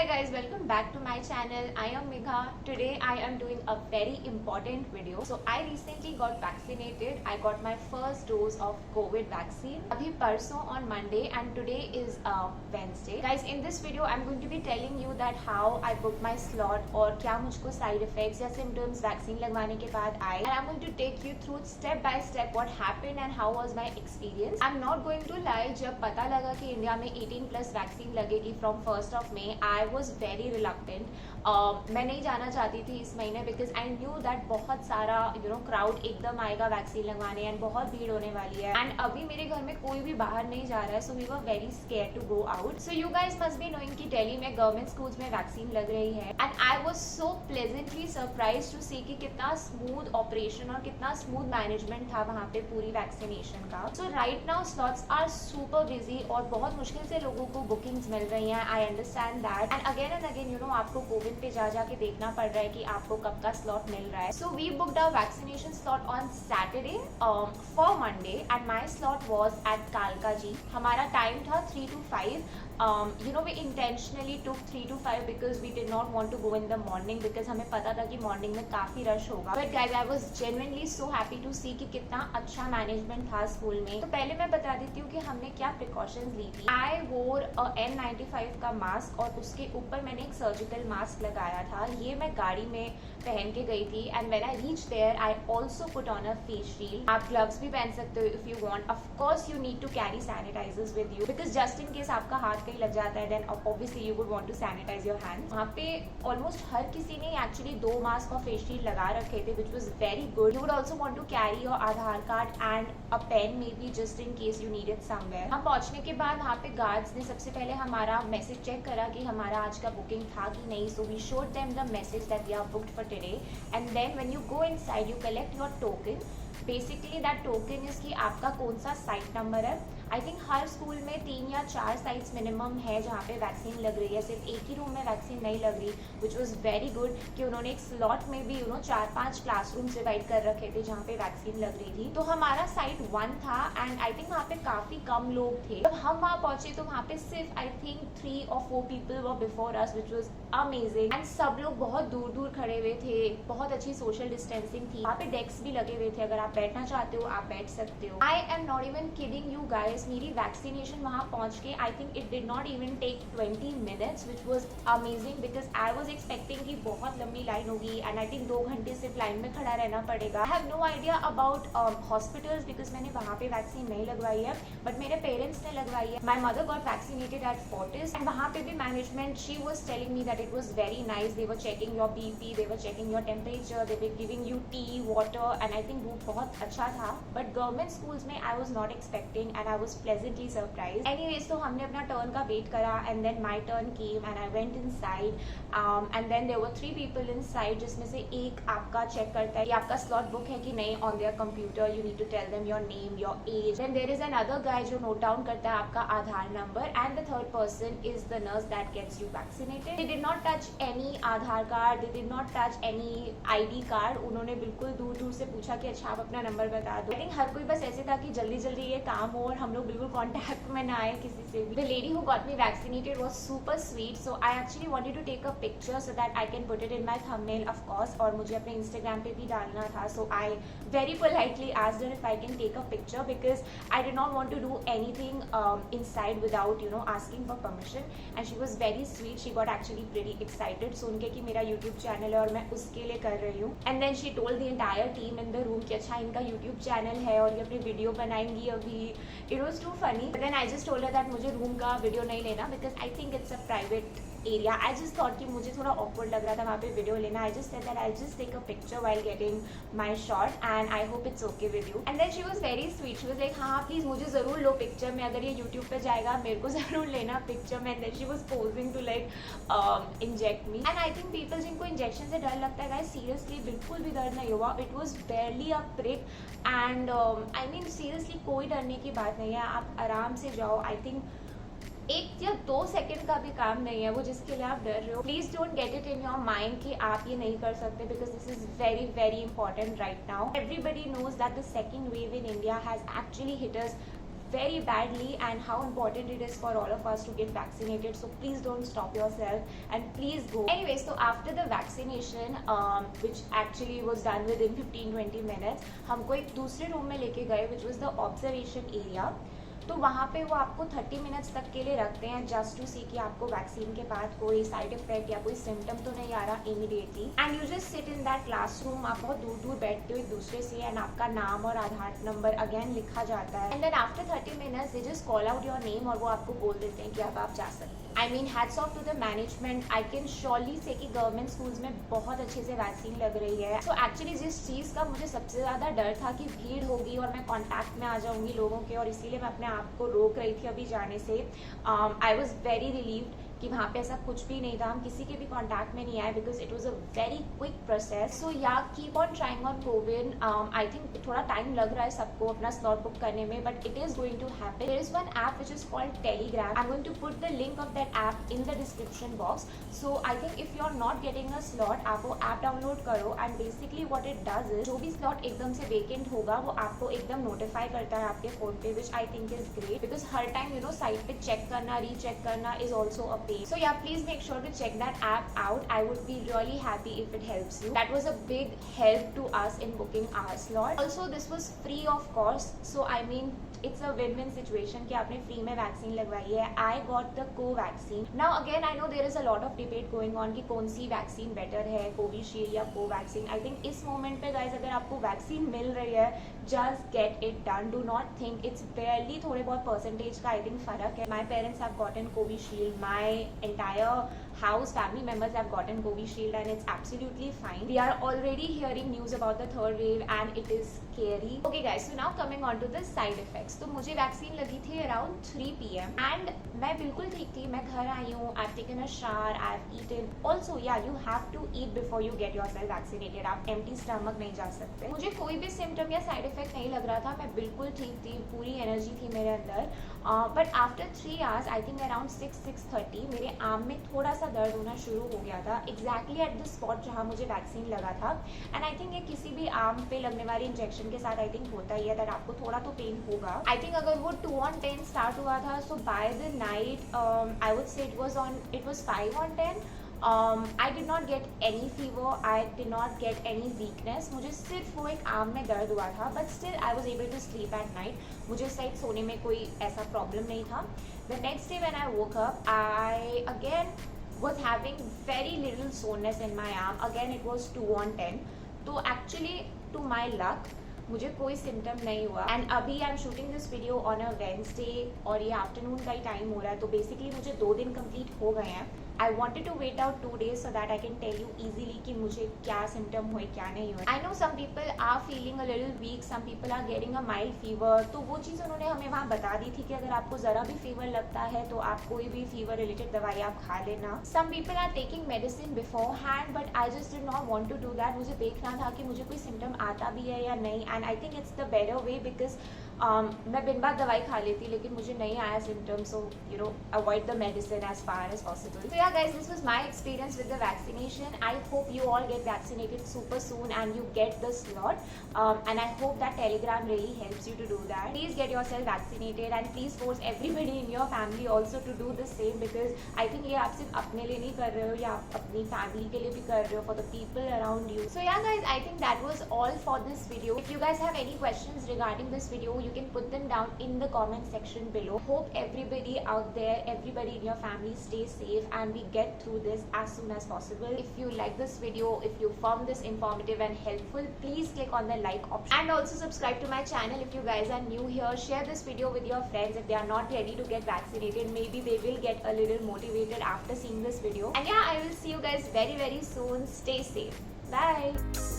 guys, welcome back to my channel. I am Megha. Today I am doing a very important video. So I recently got vaccinated. I got my first dose of COVID vaccine. अभी परसों on Monday and today is Wednesday. Guys, in this video I'm going to be telling you that how I booked my slot और क्या मुझको side effects या symptoms vaccine लगवाने के बाद आए. And I'm going to take you through step by step what happened and how was my experience. I'm not going to lie. जब पता लगा कि इंडिया में 18+ वैक्सीन लगेगी from 1st of May, I was very reluctant. मैं नहीं जाना चाहती थी इस महीने बिकॉज आई न्यू दैट बहुत सारा क्राउड एकदम आएगा वैक्सीन लगवाने एंड बहुत भीड़ होने वाली है एंड अभी मेरे घर में कोई भी बाहर नहीं जा रहा है so we were very scared to go out. So you guys must be knowing कि दिल्ली में गवर्नमेंट स्कूल्स में वैक्सीन लग रही है and I was so pleasantly surprise to see कि कितना स्मूथ ऑपरेशन और कितना स्मूथ मैनेजमेंट था वहाँ पे पूरी वैक्सीनेशन का. So right now slots are super busy और बहुत मुश्किल से लोगों को बुकिंग्स मिल रही हैं. I understand that and again आपको कोविन पे जा जाके देखना पड़ रहा है कि आपको कब का स्लॉट मिल रहा है. So we booked our vaccination slot on Saturday for Monday and my slot was at कालका जी. हमारा टाइम था 3 to 5. We intentionally took 3 to 5 because we did not want to go in the morning because हमें पता था कि morning में काफी rush होगा. But guys, I was genuinely so happy to see कि कितना अच्छा मैनेजमेंट था स्कूल में. तो पहले मैं बता देती हूँ कि हमने क्या प्रिकॉशंस ली थी. I wore a N95 का मास्क और उसके ऊपर मैंने एक सर्जिकल मास्क लगाया था. ये मैं गाड़ी में पहन के गई थी and when I reach there I also put on a face shield. आप ग्लव्स भी पहन सकते हो if you want. Of course you need to carry sanitisers with you because just in case आपका हाथ कहीं लग जाता है then obviously you would want to sanitise your hands. वहाँ पे ऑलमोस्ट हर किसी ने एक्चुअली 2 मास्क और फेस शील्ड लगा रखे थे which was very good. You would also want to carry your Aadhaar card and a pen maybe just in case you need it somewhere. हम पहुंचने के बाद वहाँ पे गार्ड्स ने सबसे पहले हमारा मैसेज चेक करा कि हमारा आज का बुकिंग था कि नहीं. So we showed them the message that we are booked for today and then when you go inside you collect your token. Basically that token is कि आपका कौन सा साइट नंबर है. आई थिंक हर स्कूल में 3 या 4 sites minimum है जहाँ पे वैक्सीन लग रही है. सिर्फ एक ही रूम में वैक्सीन नहीं लग रही विच वॉज वेरी गुड कि उन्होंने एक स्लॉट में भी 4-5 क्लासरूम्स डिवाइड कर रखे थे जहाँ पे वैक्सीन लग रही थी. तो हमारा साइट 1 था एंड आई थिंक वहाँ पे काफी कम लोग थे. जब हम वहाँ पहुंचे तो वहाँ पे सिर्फ I think 3 or 4 people were before us which was amazing and सब लोग बहुत दूर दूर खड़े हुए थे. बहुत अच्छी सोशल डिस्टेंसिंग थी. वहाँ पे डेस्क भी लगे हुए थे. अगर आप बैठना चाहते हो आप बैठ सकते हो. I am not even kidding you guys. मेरी वैक्सीनेशन वहाँ पहुँच के I think it did not even take 20 minutes which was amazing because I was expecting कि बहुत लंबी लाइन होगी एंड आई थिंक 2 घंटे सिर्फ लाइन में खड़ा रहना पड़ेगा. I have no idea about hospitals because मैंने वहाँ पे वैक्सीन नहीं लगवाई है बट मेरे पेरेंट्स ने लगवाई है. My mother got vaccinated at Fortis and वहाँ पे भी management she was telling me that it was very nice. They were checking your BP, they were checking your temperature, they were giving you tea water and I think वो बहुत अच्छा था. But government schools में I was not expecting and I was pleasantly surprise. Anyways तो हमने अपना turn का wait करा and then my turn came and I went inside and then there were 3 people inside जिसमें से एक आपका चेक करता है कि आपका स्लॉट बुक है कि नहीं on their computer. You need to tell them your name, your age. Then there is another guy जो नोट डाउन करता है आपका Aadhaar number and the third person is the nurse that gets you vaccinated. They did not touch any Aadhaar card, they did not touch any ID card. उन्होंने बिल्कुल दूर दूर से पूछा कि अच्छा आप अपना नंबर बता दो. आई थिंक हर कोई बस ऐसे था कि जल्दी जल्दी ये काम हो और हम लोग बिल्कुल कॉन्टैक्ट में ना आए किसी से भी. The lady who got me vaccinated was super sweet, so I actually wanted to take a picture so that I can put it in my thumbnail, of course. और मुझे अपने Instagram पे भी डालना था, so I very politely asked her if I can take a picture because I did not want to do anything inside without asking for permission. And she was very sweet. She got actually pretty excited. सुन के कि मेरा YouTube channel है और मैं उसके लिए कर रही हूँ. And then she told the entire team in the room कि अच्छा इनका YouTube channel है और ये अपनी वीडियो बनाएंगी अभी. It was too funny. But then I just told her that मुझे रूम का वीडियो नहीं लेना because I think it's a private area. I just thought कि मुझे थोड़ा ऑकवर्ड लग रहा था वहाँ पे वीडियो लेना. I just said that I just take a picture while getting my shot and I hope it's okay with you. And then she was very sweet. She was like हाँ please मुझे जरूर लो picture में. अगर ये YouTube पे जाएगा मेरे को जरूर लेना पिक्चर में. And then she was posing to like inject me. And I think people जिनको इंजेक्शन से डर लगता है गाइस सीरियसली बिल्कुल भी दर्द नहीं हुआ. It was बेयरली a prick and I mean seriously कोई डरने की बात नहीं है. आप आराम से जाओ. आई थिंक 1 या 2 सेकंड का भी काम नहीं है वो जिसके लिए आप डर रहे हो. Please don't get it in your mind कि आप ये नहीं कर सकते because this is very very important right now. Everybody knows that the second wave in India has actually hit us very badly and how important it is for all of us to get vaccinated. So please don't stop yourself and please go. Anyways, so after the vaccination, which actually was done within 15-20 minutes, हमको एक दूसरे room में लेके गए which was the observation area. तो वहाँ पे वो आपको 30 मिनट्स तक के लिए रखते हैं जस्ट टू सी कि आपको वैक्सीन के बाद कोई साइड इफेक्ट या कोई सिम्टम तो नहीं आ रहा immediately. And you just sit in that classroom. आप बहुत दूर दूर बैठते हो एक दूसरे से एंड आपका नाम और आधार नंबर अगेन लिखा जाता है. And then after 30 minutes they just call out your name और वो आपको बोल देते हैं कि अब आप जा सकते हैं. I mean hats off to the management. I can surely say कि गवर्नमेंट स्कूल्स में बहुत अच्छे से वैक्सीन लग रही है. सो एक्चुअली जिस चीज़ का मुझे सबसे ज़्यादा डर था कि भीड़ होगी और मैं कॉन्टैक्ट में आ जाऊंगी लोगों के, और इसीलिए मैं अपने आप को रोक रही थी अभी जाने से. आई वॉज वेरी रिलीव्ड कि वहाँ पे ऐसा कुछ भी नहीं था. हम किसी के भी कॉन्टैक्ट में नहीं आए because it was a very quick process. So yeah keep on trying on CoWIN. I think थोड़ा टाइम लग रहा है सबको अपना स्लॉट बुक करने में, but it is going to happen. There is one app which is called Telegram. I am going to put the link of that app in the description box. So I think if you are not getting a slot, आप वो app download करो and basically what it does is जो भी slot एकदम से vacant होगा वो आपको एकदम नोटिफाई करता है आपके फोन पे, which I think is great because हर टाइम यू नो साइट पे चेक करना रीचेक करना is also a pain. So yeah please make sure to check that app out. I would be really happy if it helps you. That was a big help to us in booking our slot. Also this was free of cost, so I mean it's a win-win situation कि आपने free में vaccine लगवाई है. I got the co-vaccine. Now again I know there is a lot of debate going on कि कौन सी vaccine better है, Covishield या Covaxin. I think इस मोमेंट पे गाइज अगर आपको वैक्सीन मिल रही है just get it done. Do not think it's barely थोड़े बहुत परसेंटेज का I think फर्क है. My parents have gotten Covishield. My entire house family members have gotten Covishield and it's absolutely fine. We are already hearing news about the third wave and it is scary. Okay guys, so now coming on to the side effects. तो मुझे vaccine लगी थी around 3 PM and मैं बिल्कुल ठीक थी. मैं घर आई हूँ, I've taken a shower, I've eaten. Also yeah, you have to eat before you get yourself vaccinated. आप empty stomach नहीं जा सकते. मुझे कोई भी symptom या side effect नहीं लग रहा था. मैं बिल्कुल ठीक थी, पूरी एनर्जी थी मेरे अंदर. But after 3 hours I think around 6-6:30 मेरे आर्म में थोड़ा सा दर्द होना शुरू हो गया था एग्जैक्टली एट द स्पॉट जहाँ मुझे वैक्सीन लगा था. एंड आई थिंक ये किसी भी आर्म पे लगने वाले इंजेक्शन के साथ आई थिंक होता ही है दैट आपको थोड़ा तो पेन होगा. आई थिंक अगर वो 2/10 स्टार्ट हुआ था so by the night I would say it was 5/10. I did not get any fever, I did not get any weakness. मुझे सिर्फ वो एक आर्म में दर्द हुआ था but still I was able to sleep at night. मुझे सही सोने में कोई ऐसा प्रॉब्लम नहीं था. The next day when I woke up, I again was having very little soreness in my arm. Again it was 2/10. तो actually to my luck मुझे कोई सिम्टम नहीं हुआ. एंड अभी I am shooting this video on a Wednesday और ये afternoon का ही time हो रहा है. तो बेसिकली मुझे 2 दिन कंप्लीट हो गए हैं. I wanted to wait out 2 days so that I can tell you easily कि मुझे क्या सिम्टम हुए क्या नहीं हुए. I know some people are feeling a little weak, some people are getting a mild fever. तो वो चीज़ उन्होंने हमें वहाँ बता दी थी कि अगर आपको ज़रा भी फीवर लगता है तो आप कोई भी फीवर रिलेटेड दवाई आप खा लेना. Some people are taking medicine beforehand but I just did not want to do that. मुझे देखना था कि मुझे कोई सिम्टम आता भी है या नहीं. And I think it's the better way because मैं बिन बात दवाई खा लेती लेकिन मुझे नहीं आया symptom. So you know avoid the medicine as far as possible. So yeah guys, this was my experience with the vaccination. I hope you all get vaccinated super soon and you get the slot. And I hope that Telegram really helps you to do that. Please get yourself vaccinated and please force everybody in your family also to do the same because I think ये आप सिर्फ अपने लिए नहीं कर रहे हो या आप अपनी family के लिए भी कर रहे हो, for the people around you. So yeah guys, I think that was all for this video. If you guys have any questions regarding this video, you can put them down in the comment section below. Hope everybody out there, everybody in your family stays safe and we get through this as soon as possible. If you like this video, if you found this informative and helpful, please click on the like option and also subscribe to my channel if you guys are new here. Share this video with your friends if they are not ready to get vaccinated. Maybe they will get a little motivated after seeing this video. And yeah, I will see you guys very soon. Stay safe. Bye.